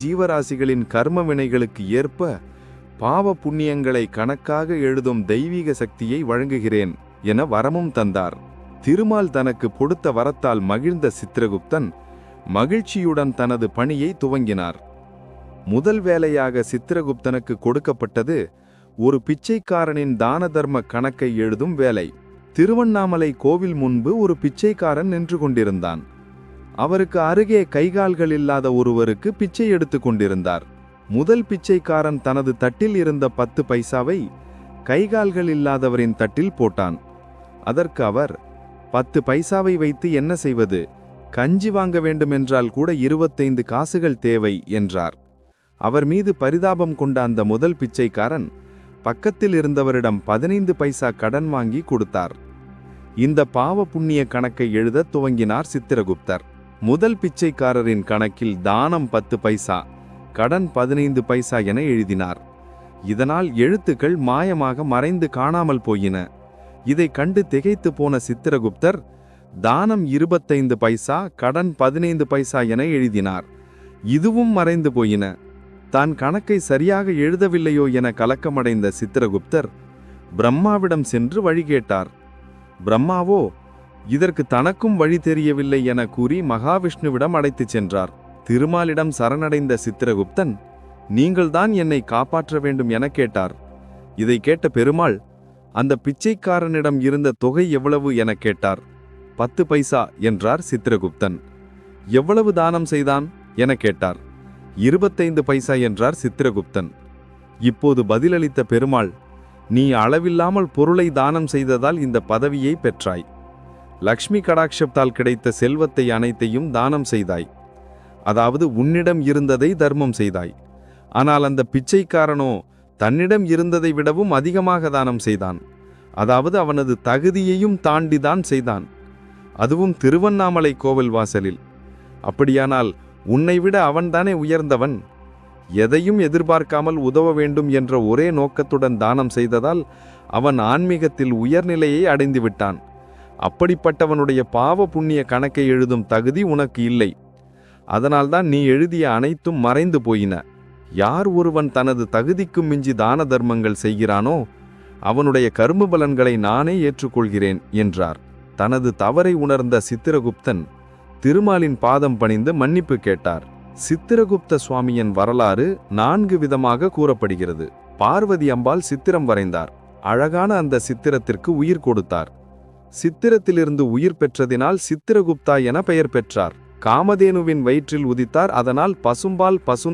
ஜீவராசிகளின் கர்ம வினைகளுக்கு ஏற்ப பாவ புண்ணியங்களை கணக்காக எழுதும் தெய்வீக சக்தியை வழங்குகிறேன் என வரமும் தந்தார். திருமால் தனக்கு கொடுத்த வரத்தால் மகிழ்ந்த சித்திரகுப்தன் மகிழ்ச்சியுடன் தனது பணியை துவங்கினார். முதல் வேலையாக சித்திரகுப்தனுக்கு கொடுக்கப்பட்டது ஒரு பிச்சைக்காரனின் தான தர்ம கணக்கை எழுதும் வேலை. திருவண்ணாமலை கோவில் முன்பு ஒரு பிச்சைக்காரன் நின்று கொண்டிருந்தான். அவருக்கு அருகே கைகால்கள் இல்லாத ஒருவருக்கு பிச்சை எடுத்து கொண்டிருந்தார். முதல் பிச்சைக்காரன் தனது தட்டில் இருந்த 10 பைசாவை கைகால்கள் இல்லாதவரின் தட்டில் போட்டான். அதற்கு அவர், 10 பைசாவை வைத்து என்ன செய்வது? கஞ்சி வாங்க வேண்டுமென்றால் கூட 25 காசுகள் தேவை என்றார். அவர் மீது பரிதாபம் கொண்ட அந்த முதல் பிச்சைக்காரன் பக்கத்தில் இருந்தவரிடம் 15 பைசா கடன் வாங்கி கொடுத்தார். இந்த பாவ புண்ணிய கணக்கை எழுத துவங்கினார் சித்திரகுப்தர். முதல் பிச்சைக்காரரின் கணக்கில் தானம் 10 பைசா, கடன் 15 பைசா என எழுதினார். இதனால் எழுத்துக்கள் மாயமாக மறைந்து காணாமல் போயின. இதை கண்டு திகைத்து போன சித்திரகுப்தர் தானம் 25 பைசா, கடன் 15 பைசா என எழுதினார். இதுவும் மறைந்து போயின. தான் கணக்கை சரியாக எழுதவில்லையோ என கலக்கமடைந்த சித்திரகுப்தர் பிரம்மாவிடம் சென்று வழி கேட்டார். பிரம்மாவோ இதற்கு தனக்கும் வழி தெரியவில்லை என கூறி மகாவிஷ்ணுவிடம் அழைத்துச் சென்றார். திருமாலிடம் சரணடைந்த சித்திரகுப்தன், நீங்கள்தான் என்னை காப்பாற்ற வேண்டும் என கேட்டார். இதை கேட்ட பெருமாள், அந்த பிச்சைக்காரனிடம் இருந்த தொகை எவ்வளவு என கேட்டார். 10 பைசா என்றார் சித்திரகுப்தன். எவ்வளவு தானம் செய்தான் என கேட்டார். 25 பைசா என்றார் சித்திரகுப்தன். இப்போது பதிலளித்த பெருமாள், நீ அளவில்லாமல் பொருளை தானம் செய்ததால் இந்த பதவியை பெற்றாய். லக்ஷ்மி கடாட்சத்தால் கிடைத்த செல்வத்தை அனைத்தையும் தானம் செய்தாய். அதாவது உன்னிடம் இருந்ததை தர்மம் செய்தாய். ஆனால் அந்த பிச்சைக்காரனோ தன்னிடம் இருந்ததை விடவும் அதிகமாக தானம் செய்தான். அதாவது அவனது தகுதியையும் தாண்டிதான் செய்தான். அதுவும் திருவண்ணாமலை கோவில் வாசலில். அப்படியானால் உன்னை விட அவன்தானே உயர்ந்தவன். எதையும் எதிர்பார்க்காமல் உதவ வேண்டும் என்ற ஒரே நோக்கத்துடன் தானம் செய்ததால் அவன் ஆன்மீகத்தில் உயர்நிலையை அடைந்து விட்டான். அப்படிப்பட்டவனுடைய பாவ புண்ணிய கணக்கை எழுதும் தகுதி உனக்கு இல்லை. அதனால்தான் நீ எழுதிய அனைத்தும் மறைந்து போயின. யார் ஒருவன் தனது தகுதிக்கு மிஞ்சி தான தர்மங்கள் செய்கிறானோ அவனுடைய கர்ம பலன்களை நானே ஏற்றுக்கொள்கிறேன் என்றார். தனது தவறை உணர்ந்த சித்திரகுப்தன் திருமாலின் பாதம் பணிந்து மன்னிப்பு கேட்டார். சித்திரகுப்த சுவாமியின் வரலாறு 4 விதமாக கூறப்படுகிறது. பார்வதி அம்பாள் சித்திரம் வரைந்தார். அழகான அந்த சித்திரத்திற்கு உயிர் கொடுத்தார். சித்திரத்திலிருந்து உயிர் பெற்றதினால் சித்திரகுப்தா என பெயர் பெற்றார். காமதேனுவின் வயிற்றில் உதித்தார். அதனால் பசும்பால்